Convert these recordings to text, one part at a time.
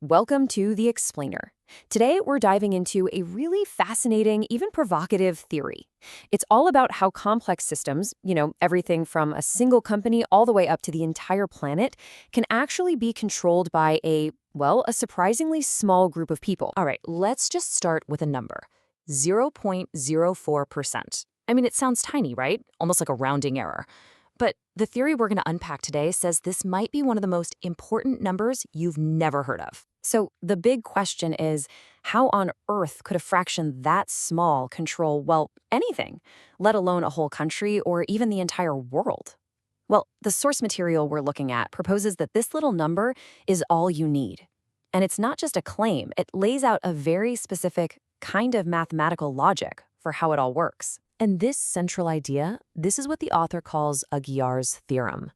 Welcome to The Explainer. Today, we're diving into a really fascinating, even provocative theory. It's all about how complex systems, everything from a single company all the way up to the entire planet, can actually be controlled by a surprisingly small group of people. All right, let's just start with a number, 0.04%. I mean, it sounds tiny, right? Almost like a rounding error. But the theory we're going to unpack today says this might be one of the most important numbers you've never heard of. So the big question is, how on earth could a fraction that small control, anything, let alone a whole country or even the entire world? Well, the source material we're looking at proposes that this little number is all you need. And it's not just a claim, it lays out a very specific kind of mathematical logic for how it all works. And this central idea, this is what the author calls Aguiar's theorem.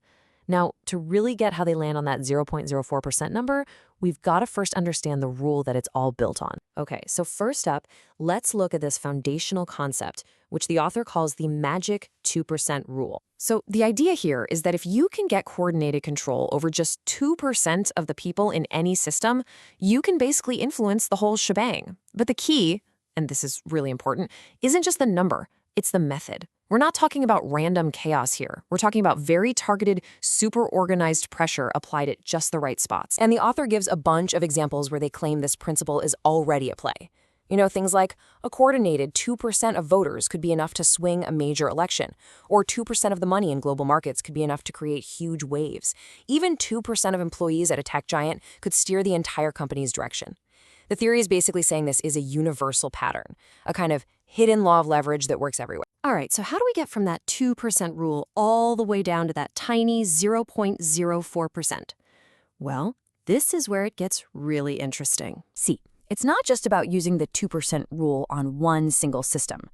Now, to really get how they land on that 0.04% number, we've got to first understand the rule that it's all built on. Okay, so first up, let's look at this foundational concept, which the author calls the magic 2% rule. So the idea here is that if you can get coordinated control over just 2% of the people in any system, you can basically influence the whole shebang. But the key, and this is really important, isn't just the number, it's the method. We're not talking about random chaos here. We're talking about very targeted, super organized pressure applied at just the right spots. And the author gives a bunch of examples where they claim this principle is already at play. Things like a coordinated 2% of voters could be enough to swing a major election, or 2% of the money in global markets could be enough to create huge waves. Even 2% of employees at a tech giant could steer the entire company's direction. The theory is basically saying this is a universal pattern, a kind of hidden law of leverage that works everywhere. All right, so how do we get from that 2% rule all the way down to that tiny 0.04%? Well, this is where it gets really interesting. See, it's not just about using the 2% rule on one single system.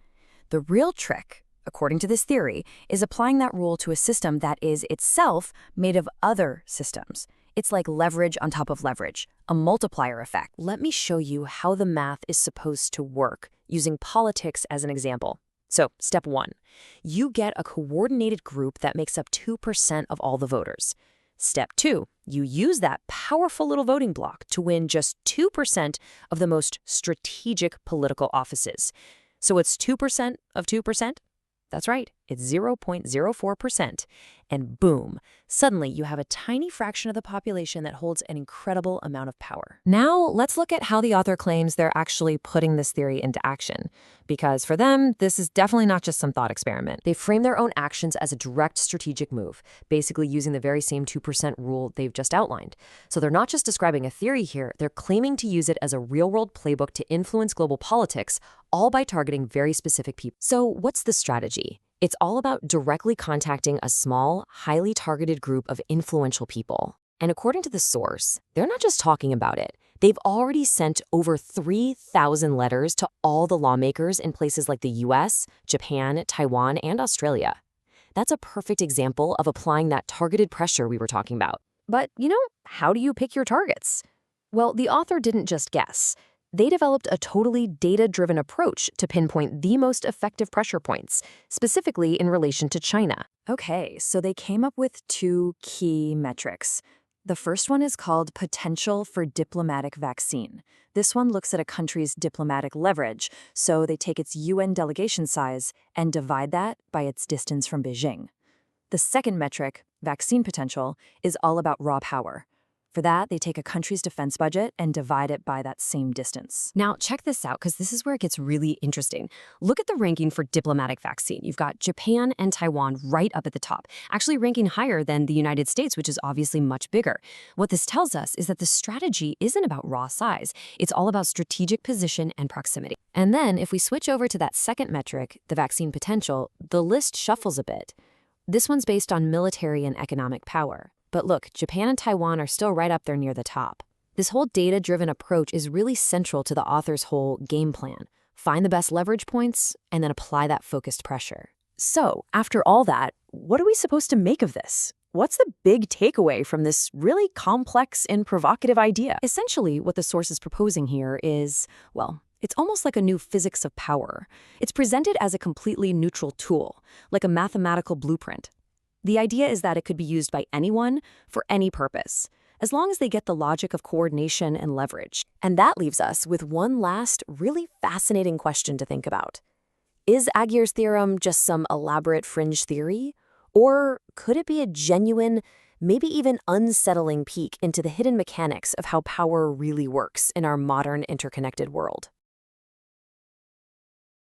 The real trick, according to this theory, is applying that rule to a system that is itself made of other systems. It's like leverage on top of leverage, a multiplier effect. Let me show you how the math is supposed to work, using politics as an example. So, step one, you get a coordinated group that makes up 2% of all the voters. Step two, you use that powerful little voting bloc to win just 2% of the most strategic political offices. So it's 2% of 2%? That's right, it's 0.04%. And boom, suddenly you have a tiny fraction of the population that holds an incredible amount of power. Now, let's look at how the author claims they're actually putting this theory into action. Because for them, this is definitely not just some thought experiment. They frame their own actions as a direct strategic move, basically using the very same 2% rule they've just outlined. So they're not just describing a theory here, they're claiming to use it as a real-world playbook to influence global politics, all by targeting very specific people. So what's the strategy? It's all about directly contacting a small, highly targeted group of influential people. And according to the source, they're not just talking about it. They've already sent over 3,000 letters to all the lawmakers in places like the US, Japan, Taiwan, and Australia. That's a perfect example of applying that targeted pressure we were talking about. But, how do you pick your targets? Well, the author didn't just guess. They developed a totally data-driven approach to pinpoint the most effective pressure points, specifically in relation to China. Okay, so they came up with two key metrics. The first one is called potential for diplomatic vaccine. This one looks at a country's diplomatic leverage, so they take its UN delegation size and divide that by its distance from Beijing. The second metric, vaccine potential, is all about raw power. For that, they take a country's defense budget and divide it by that same distance. Now, check this out, because this is where it gets really interesting. Look at the ranking for diplomatic vaccine. You've got Japan and Taiwan right up at the top, actually ranking higher than the United States, which is obviously much bigger. What this tells us is that the strategy isn't about raw size. It's all about strategic position and proximity. And then, if we switch over to that second metric, the vaccine potential, the list shuffles a bit. This one's based on military and economic power. But look, Japan and Taiwan are still right up there near the top. This whole data-driven approach is really central to the author's whole game plan. Find the best leverage points, and then apply that focused pressure. So, after all that, what are we supposed to make of this? What's the big takeaway from this really complex and provocative idea? Essentially, what the source is proposing here is, it's almost like a new physics of power. It's presented as a completely neutral tool, like a mathematical blueprint. The idea is that it could be used by anyone for any purpose. as long as they get the logic of coordination and leverage. And that leaves us with one last, really fascinating question to think about. Is Aguiar's theorem just some elaborate fringe theory? Or could it be a genuine, maybe even unsettling peek into the hidden mechanics of how power really works in our modern interconnected world?